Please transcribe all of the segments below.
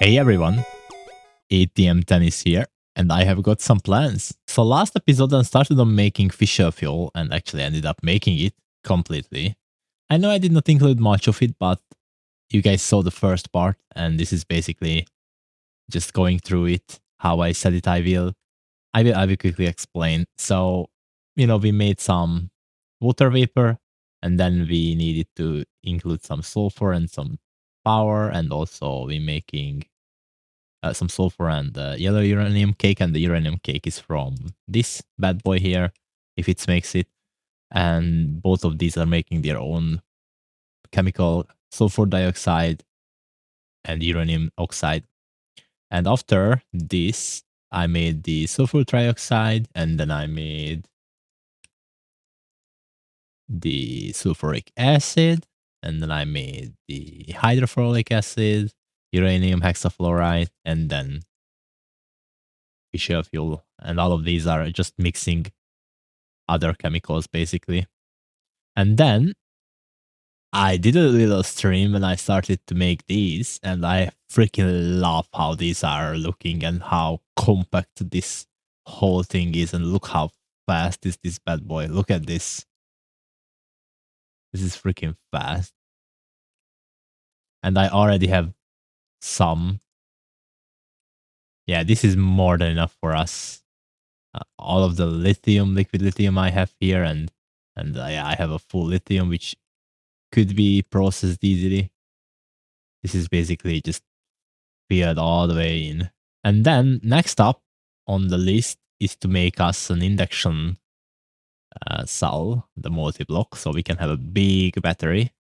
Hey everyone, ATM10 is here, and I have got some plans. So last episode I started on making fisher fuel and actually ended up making it completely. I know I did not include much of it, but you guys saw the first part, and this is basically just going through it, how I said it I will quickly explain. So, we made some water vapor, and then we needed to include some sulfur and some power, and also we making some sulfur and yellow uranium cake, and the uranium cake is from this bad boy here, if it makes it. And both of these are making their own chemical sulfur dioxide and uranium oxide. And after this, I made the sulfur trioxide, and then I made the sulfuric acid, and then I made the hydrofluoric acid, uranium hexafluoride, and then fisher fuel. And all of these are just mixing other chemicals basically. And then I did a little stream and I started to make these, and I freaking love how these are looking and how compact this whole thing is. And look how fast is this bad boy. Look at this. This is freaking fast. And I already have some. Yeah, this is more than enough for us. All of the lithium, liquid lithium I have here, and I have a full lithium which could be processed easily. This is basically just filled all the way in. And then next up on the list is to make us an induction cell, the multi-block, so we can have a big battery,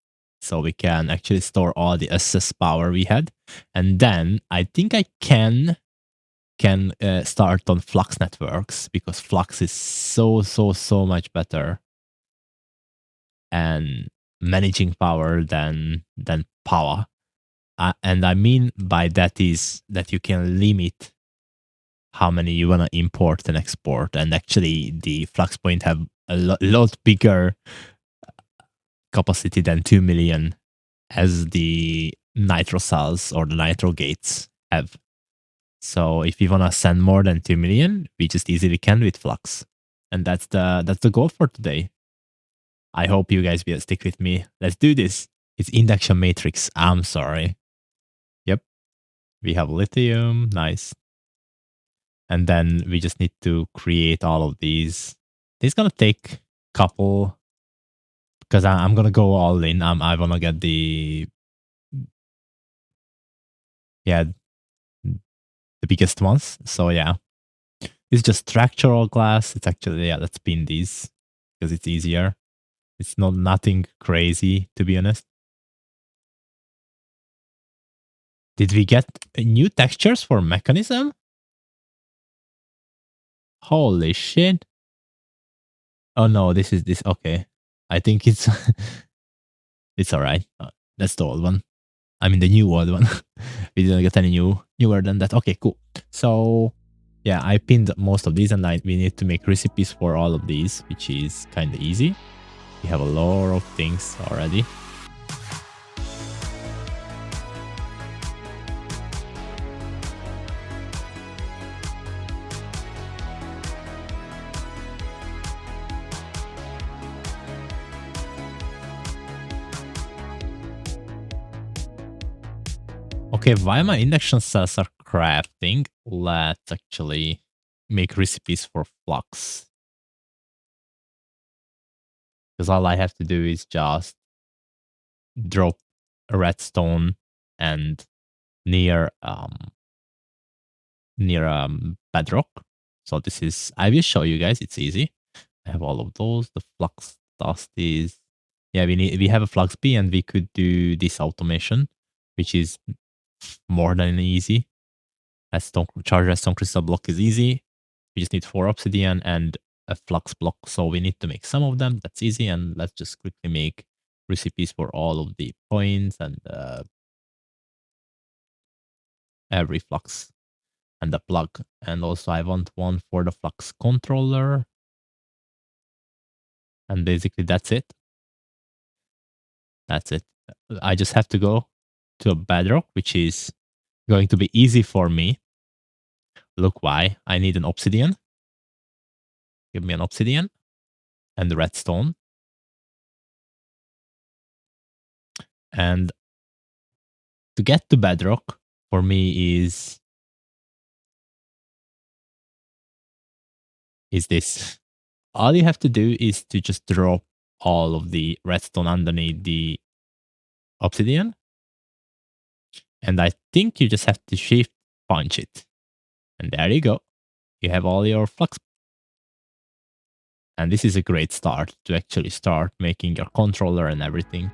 so we can actually store all the excess power we had. And then I think I can start on flux networks, because flux is so much better and managing power than power. And I mean by that is that you can limit how many you want to import and export. And actually, the flux point have a lot bigger capacity than 2 million as the nitro cells or the nitro gates have. So if you want to send more than 2 million, we just easily can with flux. And that's the goal for today. I hope you guys will stick with me. Let's do this. It's induction matrix. I'm sorry. Yep. We have lithium. Nice. And then we just need to create all of these. This is gonna take couple, because I'm gonna go all in. I wanna get the the biggest ones. So yeah, it's just structural glass. It's actually let's pin these because it's easier. It's not nothing crazy, to be honest. Did we get new textures for mechanism? Holy shit! Oh no, this is this. Okay, I think it's it's all right. That's the old one. I mean the new old one. We didn't get any newer than that. Okay, cool. So yeah, I pinned most of these, and we need to make recipes for all of these, which is kind of easy. We have a lot of things already. Okay, while my induction cells are crafting, let's actually make recipes for flux. Because all I have to do is just drop a redstone and near bedrock. So this is, I will show you guys, it's easy. I have all of those. The flux dust is, yeah, we have a flux B, and we could do this automation, which is more than easy. Charge redstone crystal block is easy. We just need 4 obsidian and a flux block. So we need to make some of them. That's easy. And let's just quickly make recipes for all of the points and every flux and the plug. And also I want one for the flux controller. And basically that's it. That's it. I just have to go to a bedrock, which is going to be easy for me. Look why. I need an obsidian. Give me an obsidian and redstone. And to get to bedrock for me is this. All you have to do is to just drop all of the redstone underneath the obsidian. And I think you just have to shift punch it. And there you go. You have all your flux. And this is a great start to actually start making your controller and everything.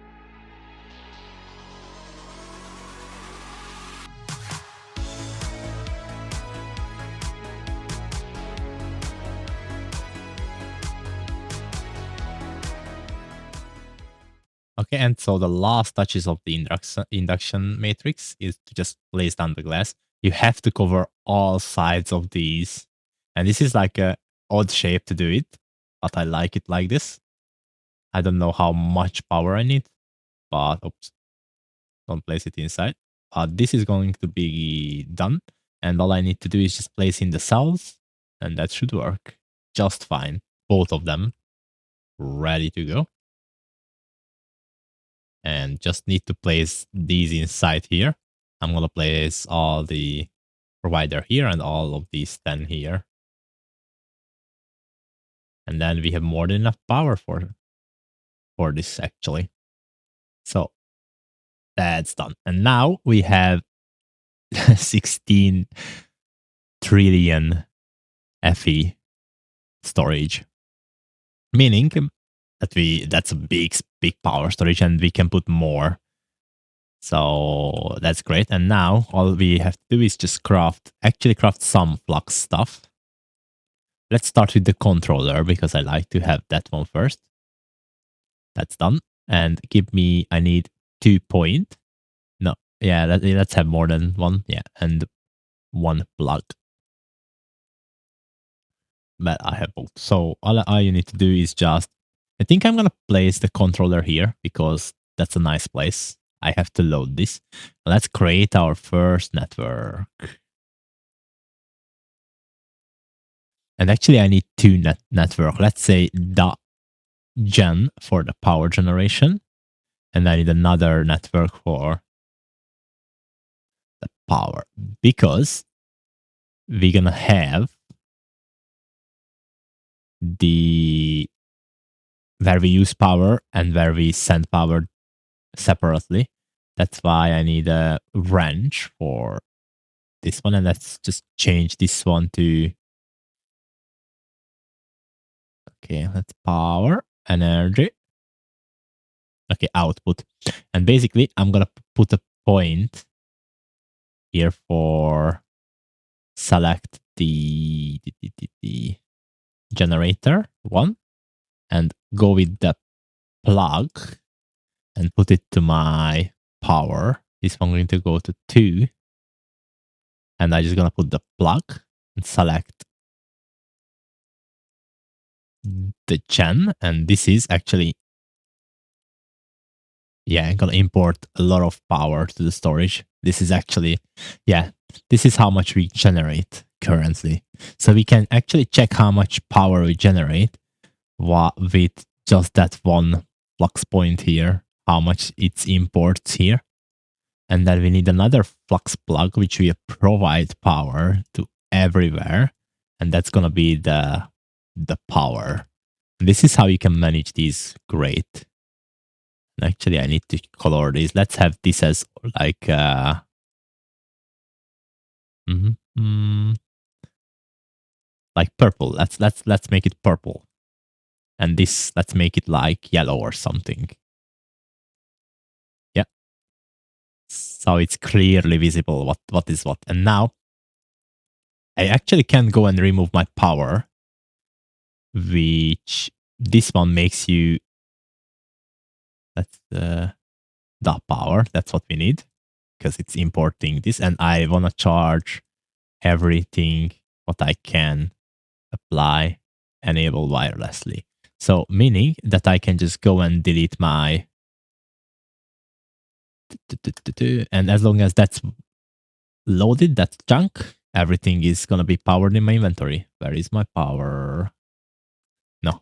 Okay, and so the last touches of the induction matrix is to just place down the glass. You have to cover all sides of these. And this is like a odd shape to do it, but I like it like this. I don't know how much power I need, but oops, don't place it inside. This is going to be done. And all I need to do is just place in the cells, and that should work just fine. Both of them ready to go. And just need to place these inside here. I'm going to place all the provider here and all of these 10 here. And then we have more than enough power for this actually. So that's done. And now we have 16 trillion Fe storage, meaning that that's a big power storage, and we can put more. So that's great. And now all we have to do is just craft some flux stuff. Let's start with the controller because I like to have that one first. That's done. And I need 2 point. No, yeah, let's have more than one. Yeah, and 1 plug. But I have both. So all you need to do is just, I think I'm going to place the controller here because that's a nice place. I have to load this. Let's create our first network. And actually I need 2 network. Let's say the gen for the power generation. And I need another network for the power because we're going to have where we use power and where we send power separately. That's why I need a wrench for this one. And let's just change this one to, okay, let's power, energy. Okay, output. And basically I'm going to put a point here for select the generator one and go with the plug and put it to my power. This one going to go to 2. And I'm just going to put the plug and select the gen. And this is actually, yeah, I'm going to import a lot of power to the storage. This is actually, yeah, this is how much we generate currently. So we can actually check how much power we generate with just that one flux point here, how much it imports here. And then we need another flux plug, which we provide power to everywhere. And that's going to be the power. And this is how you can manage these great. And actually, I need to color this. Let's have this as like like purple. Let's make it purple. And this, let's make it like yellow or something. Yeah. So it's clearly visible what is what. And now I actually can go and remove my power, which this one makes you, that's the power. That's what we need because it's importing this. And I want to charge everything what I can apply, enable wirelessly. So meaning that I can just go and delete my, and as long as that's loaded that chunk, everything is gonna be powered in my inventory. Where is my power? No,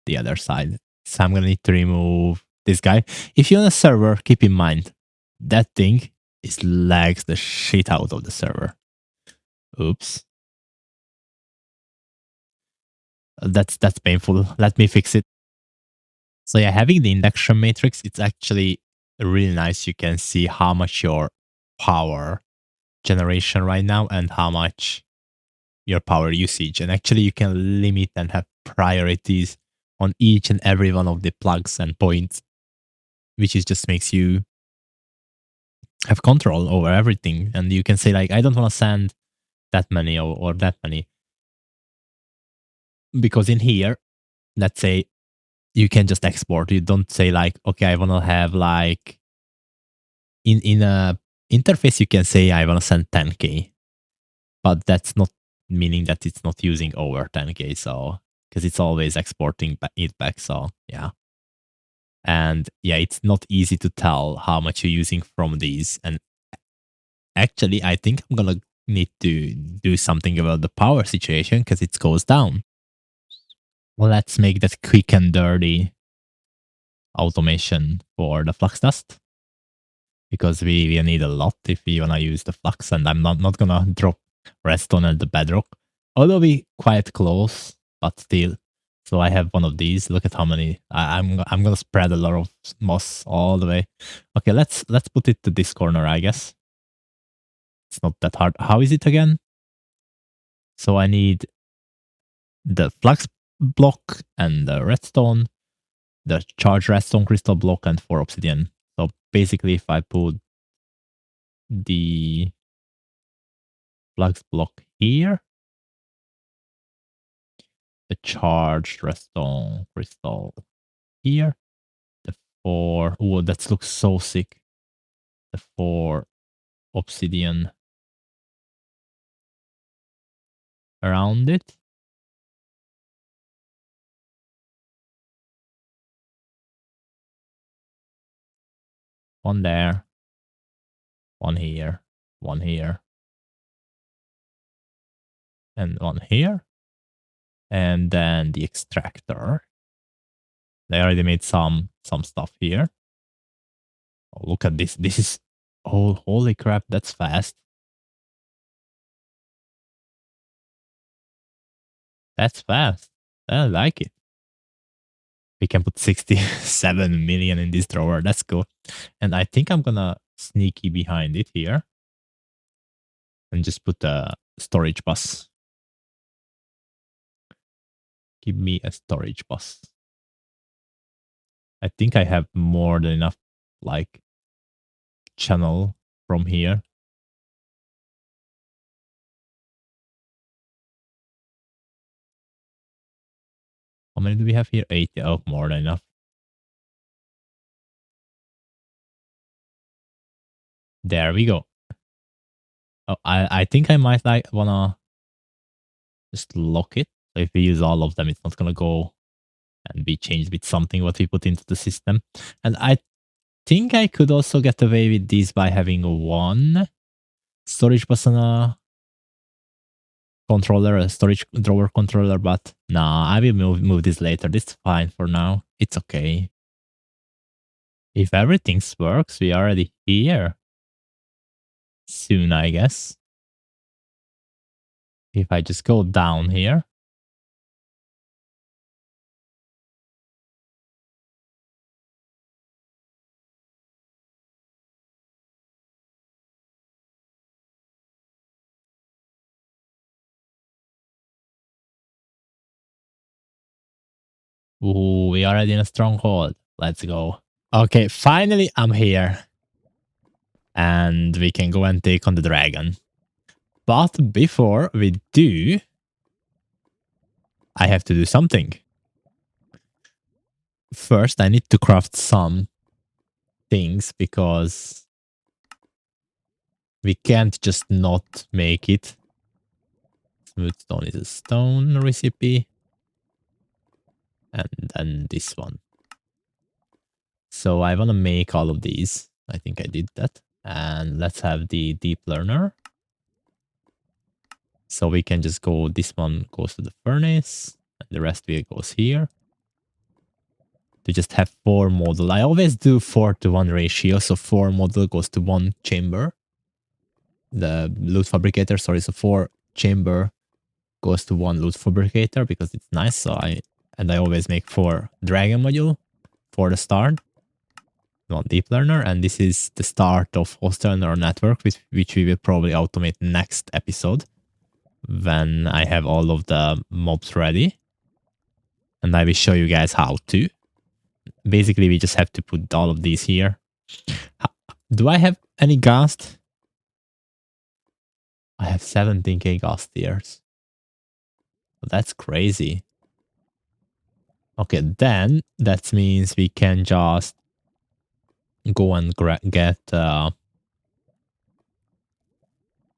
the other side. So I'm gonna need to remove this guy. If you're on a server, keep in mind that thing is lags the shit out of the server. Oops. That's painful. Let me fix it. So yeah, having the induction matrix, it's actually really nice. You can see how much your power generation right now and how much your power usage. And actually you can limit and have priorities on each and every one of the plugs and points, which is just makes you have control over everything. And you can say like, I don't want to send that many or that many. Because in here, let's say you can just export. You don't say like, okay, I want to have like in a interface, you can say I want to send 10K, but that's not meaning that it's not using over 10K. So, because it's always exporting it back. So yeah. And yeah, it's not easy to tell how much you're using from these. And actually, I think I'm going to need to do something about the power situation because it goes down. Well, let's make that quick and dirty automation for the flux dust, because we need a lot if we want to use the flux, and I'm not going to drop redstone at the bedrock, although we quite close, but still. So I have one of these. Look at how many. I'm going to spread a lot of moss all the way. Okay, let's put it to this corner, I guess. It's not that hard. How is it again? So I need the flux block and the redstone, the charged redstone crystal block, and 4 obsidian. So basically, if I put the flux block here, the charged redstone crystal here, the 4, oh, that looks so sick. The 4 obsidian around it. One there, one here, and one here. And then the extractor. They already made some stuff here. Oh, look at this. This is, oh, holy crap, that's fast. That's fast. I like it. We can put 67 million in this drawer. That's cool. And I think I'm gonna sneaky behind it here and just put a storage bus. Give me a storage bus. I think I have more than enough like channel from here. How many do we have here? 8. Oh, more than enough. There we go. Oh, I think I might like wanna just lock it. So if we use all of them, it's not gonna go and be changed with something what we put into the system. And I think I could also get away with this by having one storage bus and a controller, a storage drawer controller, but nah, I will move this later. This is fine for now. It's okay. If everything works, we are already here. Soon, I guess. If I just go down here. Ooh, we are already in a stronghold. Let's go. Okay, finally I'm here. And we can go and take on the dragon. But before we do, I have to do something. First, I need to craft some things because we can't just not make it. Smooth stone is a stone recipe. And then this one. So I want to make all of these. I think I did that. And let's have the deep learner. So we can just go, this one goes to the furnace, and the rest goes here. To just have 4 model. I always do 4:1 ratio, so 4 model goes to 1 chamber. The loot fabricator, sorry, so 4 chamber goes to 1 loot fabricator because it's nice. So I always make 4 dragon module for the start. 1 deep learner, and this is the start of hostile neural network, which we will probably automate next episode when I have all of the mobs ready. And I will show you guys how to. Basically, we just have to put all of these here. Do I have any ghast? I have 17k ghast tiers. That's crazy. Okay, then that means we can just go and get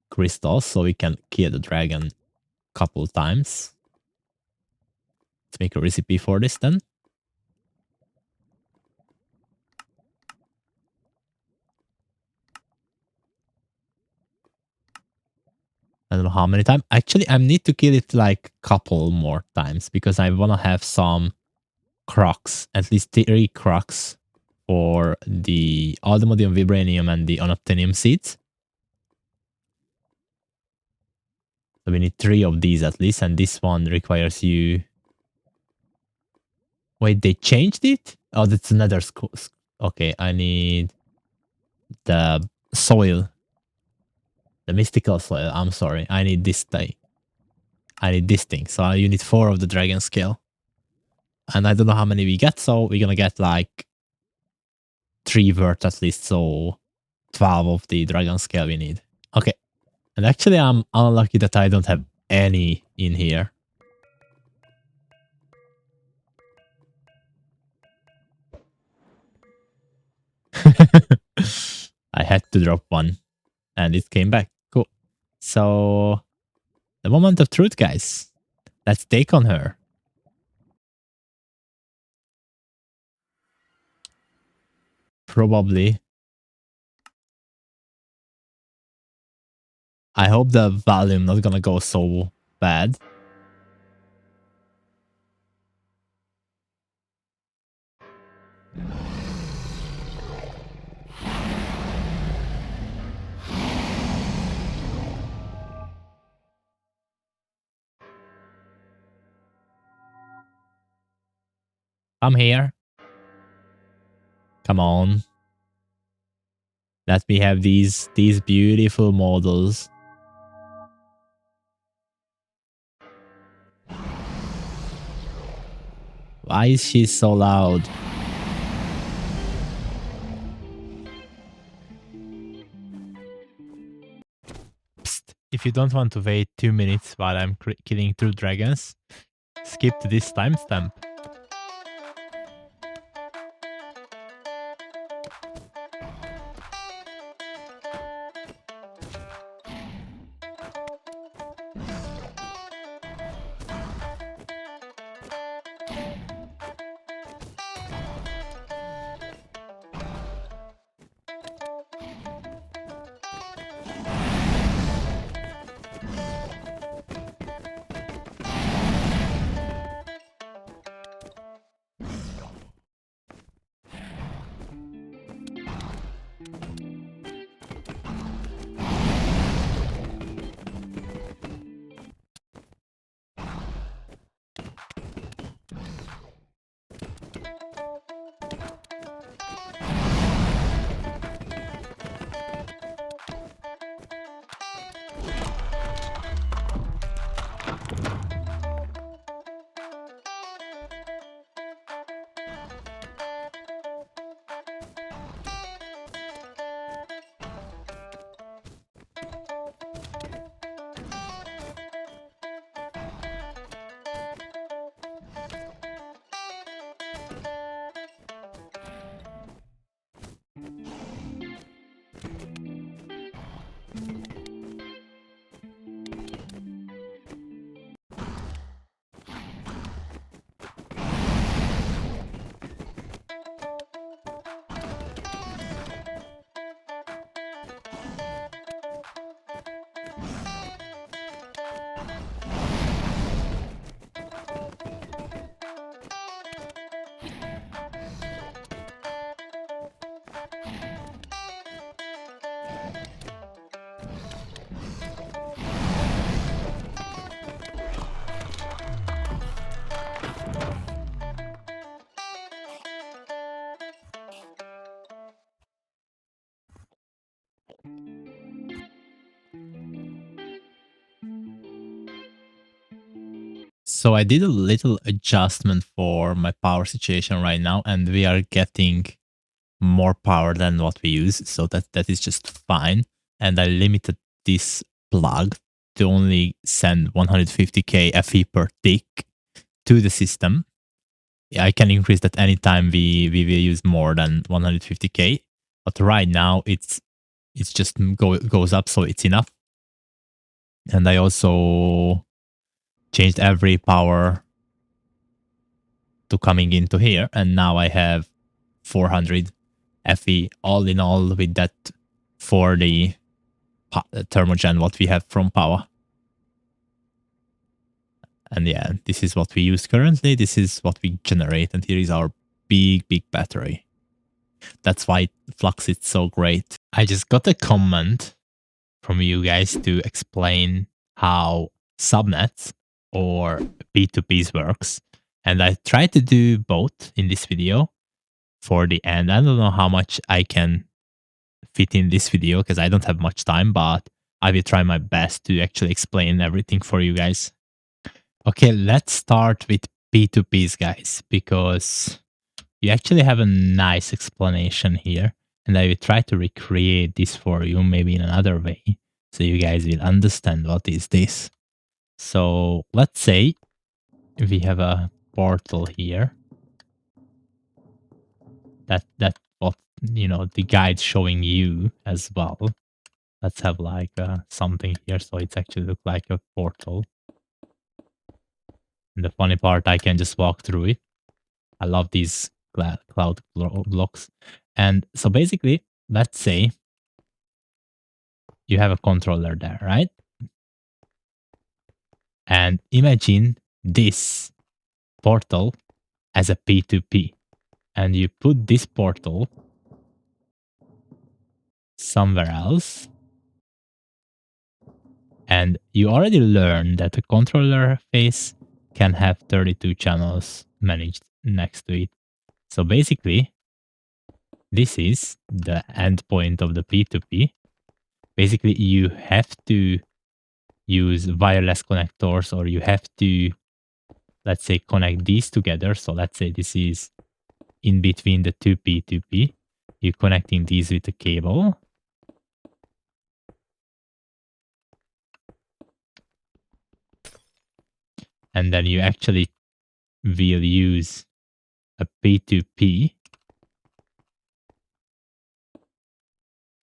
crystals so we can kill the dragon a couple times. Let's make a recipe for this then. I don't know how many times. Actually, I need to kill it like a couple more times because I want to have some crocs, at least 3 crocs for the Aldemodium Vibranium and the Unobtainium seeds. So we need 3 of these at least, and this one requires you... Wait, they changed it? Oh, that's another school. Okay, I need the soil. The mystical soil, I'm sorry. I need this thing. I need this thing. So you need 4 of the dragon scale. And I don't know how many we get, so we're gonna get like 3 worth at least, so 12 of the dragon scale we need. Okay. And actually I'm unlucky that I don't have any in here. I had to drop one. And it came back. Cool. So, the moment of truth, guys. Let's take on her. Probably. I hope the volume not gonna go so bad. Come here. Come on. Let me have these beautiful models. Why is she so loud? Psst. If you don't want to wait 2 minutes while I'm killing 2 dragons, skip to this timestamp. So I did a little adjustment for my power situation right now, and we are getting more power than what we use. So that is just fine. And I limited this plug to only send 150k FE per tick to the system. I can increase that anytime we will use more than 150k. But right now it's just goes up, so it's enough. And I also changed every power to coming into here, and now I have 400 FE all in all with that for the thermogen what we have from power. And yeah, this is what we use currently. This is what we generate, and here is our big battery. That's why Flux is so great. I just got a comment from you guys to explain how subnets or P2Ps works. And I tried to do both in this video for the end. I don't know how much I can fit in this video because I don't have much time, but I will try my best to actually explain everything for you guys. Okay, let's start with P2Ps, guys, because you actually have a nice explanation here. And I will try to recreate this for you, maybe in another way, so you guys will understand what is this. So let's say we have a portal here. That what, you know, the guide showing you as well. Let's have like something here, so it's actually look like a portal. And the funny part, I can just walk through it. I love these cloud blocks. And so basically, let's say you have a controller there, right? And imagine this portal as a P2P. And you put this portal somewhere else. And you already learned that the controller face can have 32 channels managed next to it. So basically, this is the endpoint of the P2P. Basically, you have to use wireless connectors, or you have to, let's say, connect these together. So let's say this is in between the two P2P. You're connecting these with a cable. And then you actually will use a P2P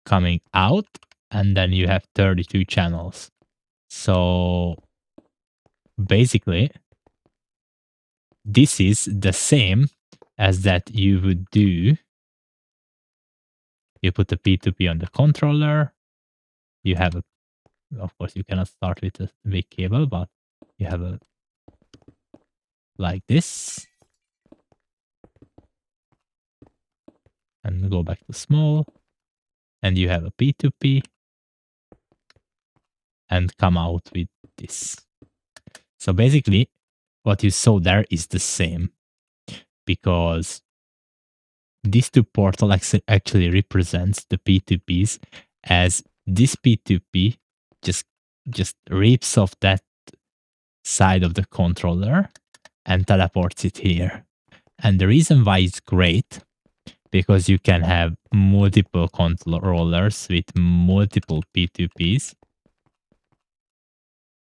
coming out, and then you have 32 channels. So basically, this is the same as that you would do. You put the P2P on the controller. You have a, of course, you cannot start with a big cable, but you have a like this. And go back to small. And you have a P2P. And come out with this. So basically, what you saw there is the same, because these two portals actually represents the P2Ps, as this P2P just rips off that side of the controller and teleports it here. And the reason why it's great, because you can have multiple controllers with multiple P2Ps.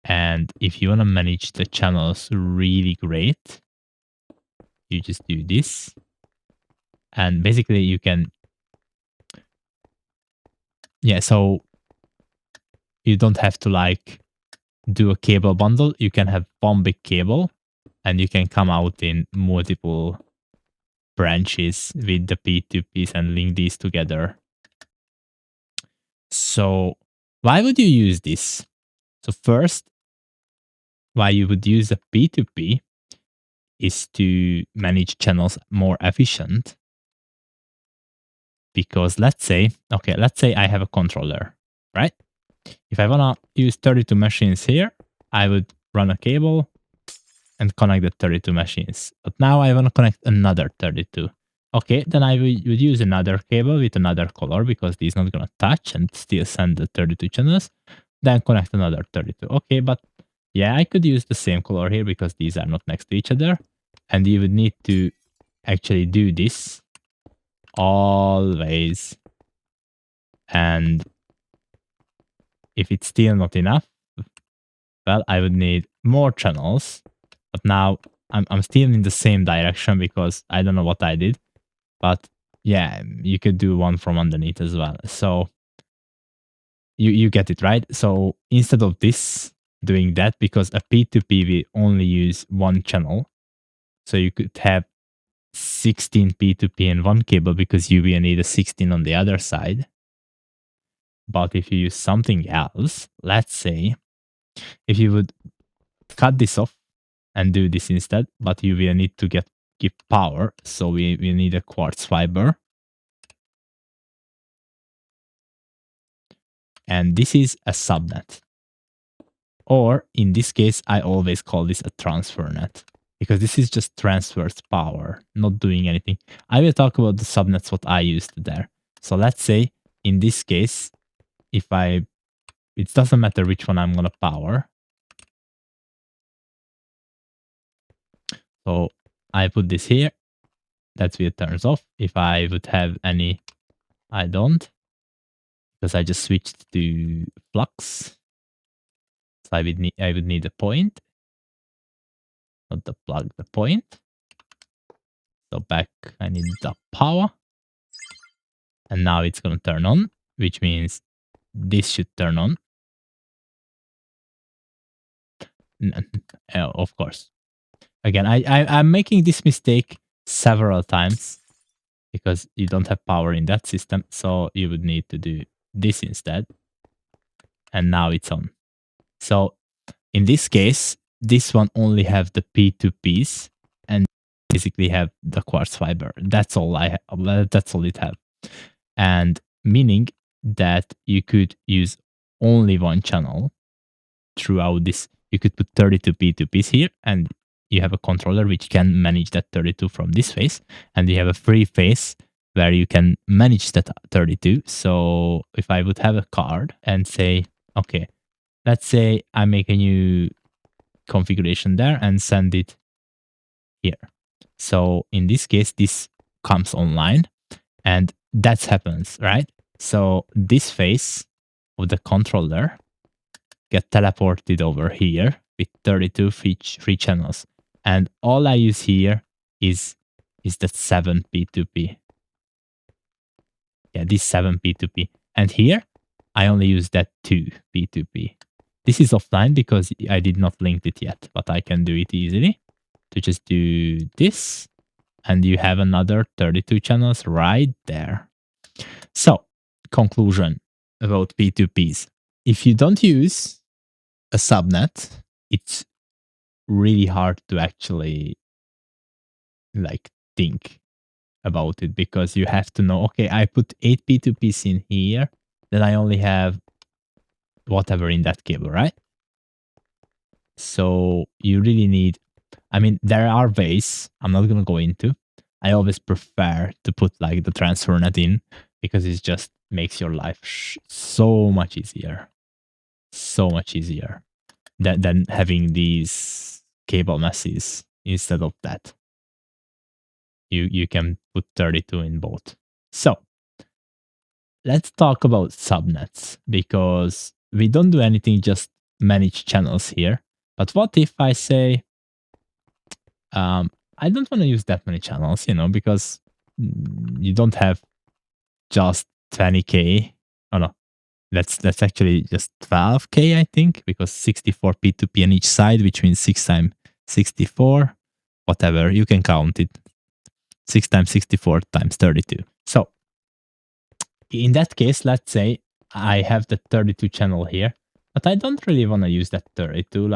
And if you want to manage the channels really great, you just do this. And basically you can, yeah, so you don't have to like do a cable bundle. You can have one big cable and you can come out in multiple branches with the P2Ps and link these together. So why would you use this? So first, why you would use a P2P is to manage channels more efficient. Because let's say I have a controller, right? If I want to use 32 machines here, I would run a cable and connect the 32 machines. But now I want to connect another 32. Okay, then I would use another cable with another color, because these not going to touch and still send the 32 channels. Then connect another 32. Okay, but Yeah, I could use the same color here because these are not next to each other. And you would need to actually do this always. And if it's still not enough, well, I would need more channels. But now I'm still in the same direction because I don't know what I did. But yeah, you could do one from underneath as well. So you get it, right? So instead of this, doing that, because a P2P we only use one channel. So you could have 16 P2P in one cable because you will need a 16 on the other side. But if you use something else, let's say, if you would cut this off and do this instead, but you will need to give power. So we need a quartz fiber. And this is a subnet. Or in this case, I always call this a transfer net because this is just transfers power, not doing anything. I will talk about the subnets, what I used there. So let's say in this case, it doesn't matter which one I'm going to power. So I put this here. That will turns off. If I would have any, I don't, because I just switched to flux. So I would need a point, not the plug, the point. So back, I need the power. And now it's going to turn on, which means this should turn on. Of course. Again, I'm making this mistake several times because you don't have power in that system. So you would need to do this instead. And now it's on. So in this case, this one only have the P2Ps and basically have the quartz fiber. That's all that's all it have. And meaning that you could use only one channel throughout this. You could put 32 P2Ps here and you have a controller which can manage that 32 from this face. And you have a free face where you can manage that 32. So if I would have a card and say, okay, let's say I make a new configuration there and send it here. So in this case, this comes online and that happens, right? So this face of the controller get teleported over here with 32 free channels. And all I use here is that 7 P2P. Yeah, this 7 P2P. And here, I only use that 2 P2P. This is offline because I did not link it yet, but I can do it easily. To just do this, and you have another 32 channels right there. So, conclusion about P2Ps. If you don't use a subnet, it's really hard to actually think about it because you have to know, okay, I put 8 P2Ps in here, then I only have whatever in that cable, right? So you really need, there are ways I'm not going to go into. I always prefer to put the transfer net in because it just makes your life so much easier. So much easier than having these cable messes instead of that. You can put 32 in both. So let's talk about subnets because we don't do anything, just manage channels here. But what if I say, I don't want to use that many channels, because you don't have just 20K. Oh no, that's actually just 12K, I think, because 64 P2P on each side, which means 6 times 64, whatever, you can count it. 6 times 64 times 32. So in that case, let's say I have the 32 channel here, but I don't really want to use that 32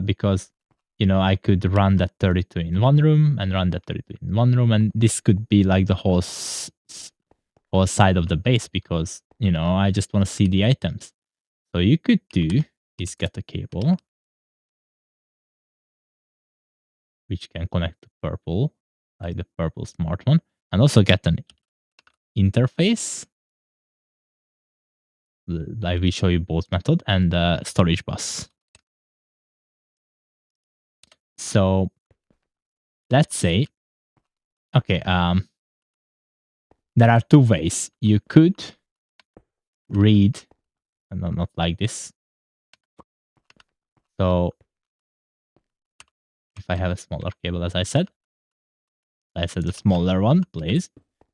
because I could run that 32 in one room and run that 32 in one room, and this could be like the whole side of the base because I just want to see the items. So you could do is get a cable which can connect to purple, like the purple smart one, and also get an interface. Like we show you both method and the storage bus. So let's say, okay, there are two ways. You could read, no, not like this. So if I have a smaller cable, as I said the smaller one, please.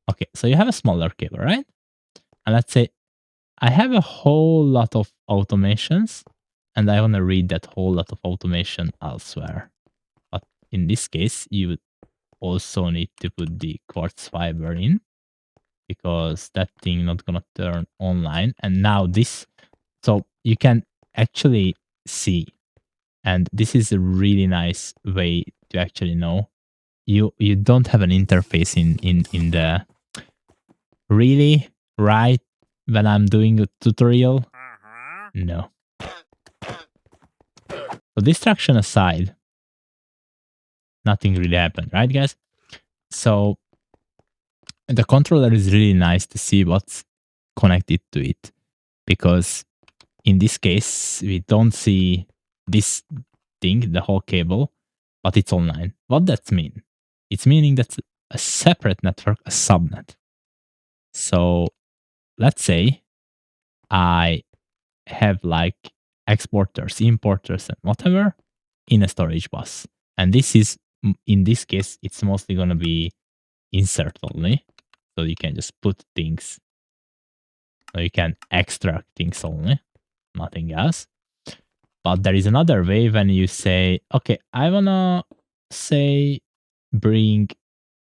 Okay, so you have a smaller cable, right? And let's say I have a whole lot of automations and I want to read that whole lot of automation elsewhere. But in this case, you would also need to put the quartz fiber in because that thing not gonna turn online. And now this, so you can actually see, and this is a really nice way to actually know. You don't have an interface in the really right when I'm doing a tutorial. No. So distraction aside, nothing really happened, right, guys? So the controller is really nice to see what's connected to it because in this case, we don't see this thing, the whole cable, but it's online. What that mean? It's meaning that's a separate network, a subnet. So let's say I have like exporters, importers, and whatever in a storage bus. And this is, in this case, it's mostly going to be insert only. So you can just put things, so you can extract things only, nothing else. But there is another way when you say, okay, I want to say bring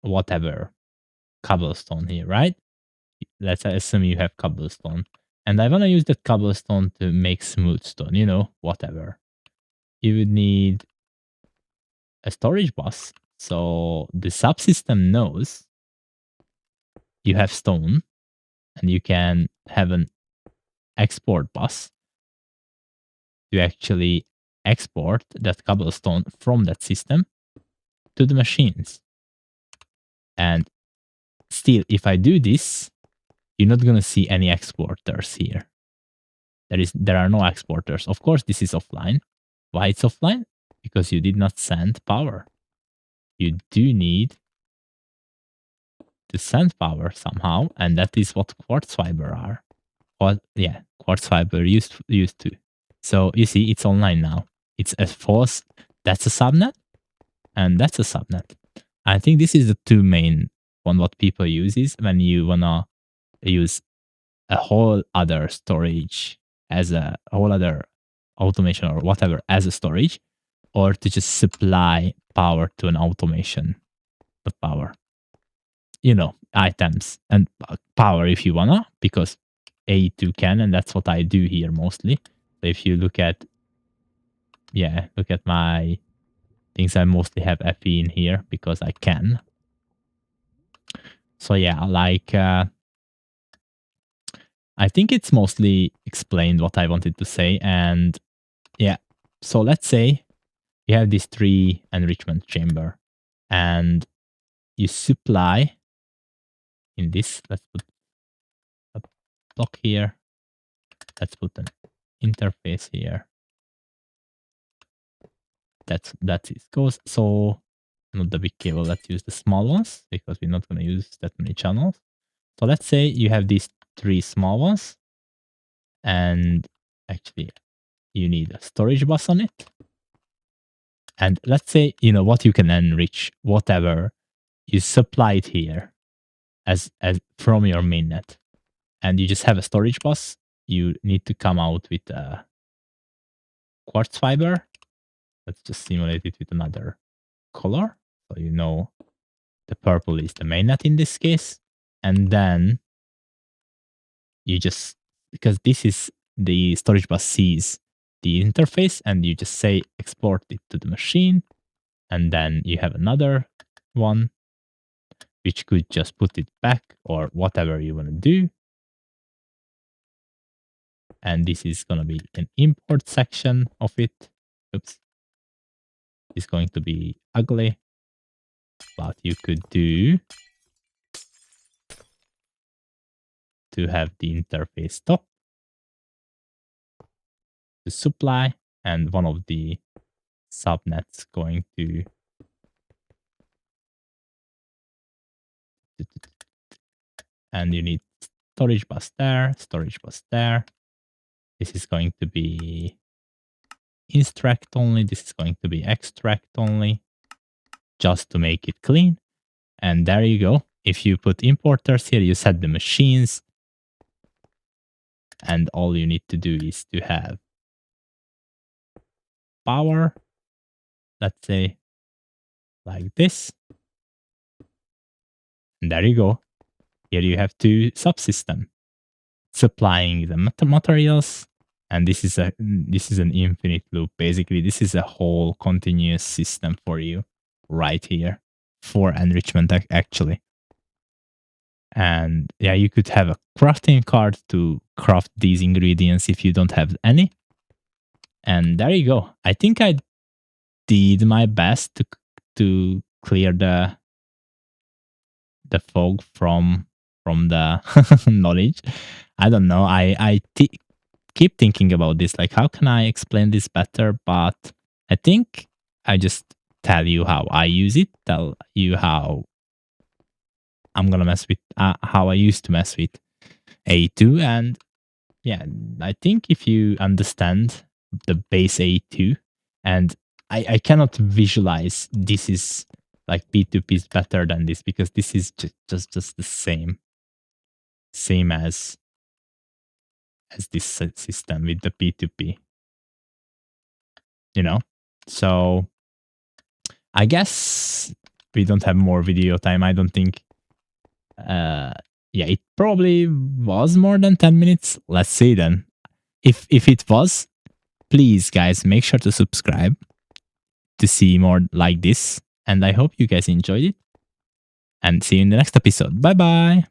whatever cobblestone here, right? Let's assume you have cobblestone. And I want to use that cobblestone to make smooth stone, whatever. You would need a storage bus. So the subsystem knows you have stone and you can have an export bus to actually export that cobblestone from that system to the machines. And still, if I do this, you're not going to see any exporters here. There are no exporters. Of course, this is offline. Why it's offline? Because you did not send power. You do need to send power somehow, and that is what quartz fiber are. Quartz fiber used to. So you see, it's online now. It's a false. That's a subnet, and that's a subnet. I think this is the two main one what people use is when you wanna use a whole other storage as a whole other automation or whatever as a storage, or to just supply power to an automation of power. Items and power if you wanna, because A2 can, and that's what I do here mostly. So if you look at my things, I mostly have Epi in here because I can. So yeah, like I think it's mostly explained what I wanted to say. And yeah, so let's say you have this 3 enrichment chamber and you supply in this, let's put a block here. Let's put an interface here. That's it goes. So not the big cable, let's use the small ones because we're not going to use that many channels. So let's say you have these 3 small ones and actually you need a storage bus on it. And let's say, what you can enrich, whatever you supply it here as from your mainnet. And you just have a storage bus. You need to come out with a quartz fiber. Let's just simulate it with another color. So the purple is the mainnet in this case. And then you just, because this is the storage bus sees the interface and you just say export it to the machine. And then you have another one, which could just put it back or whatever you want to do. And this is going to be an import section of it. Oops. It's going to be ugly. But you could do to have the interface stop, the supply, and one of the subnets going to and you need storage bus there, storage bus there. This is going to be instruct only. This is going to be extract only, just to make it clean. And there you go. If you put importers here, you set the machines. And all you need to do is to have power, let's say, like this. And there you go. Here you have two subsystems supplying the materials. And this is an infinite loop. Basically, this is a whole continuous system for you right here for enrichment, actually. And yeah, you could have a crafting card to craft these ingredients if you don't have any. And there you go. I think I did my best to clear the fog from the knowledge. I don't know. I keep thinking about this, like how can I explain this better? But I think I just tell you how I use it, tell you how I'm gonna mess with how I used to mess with A2. And yeah, I think if you understand the base A2, and I cannot visualize this is like P2P is better than this, because this is just the same as this system with the P2P, you know. So I guess we don't have more video time. I don't think yeah, it probably was more than 10 minutes. Let's see then. If it was, please guys, make sure to subscribe to see more like this. And I hope you guys enjoyed it. And see you in the next episode. Bye bye.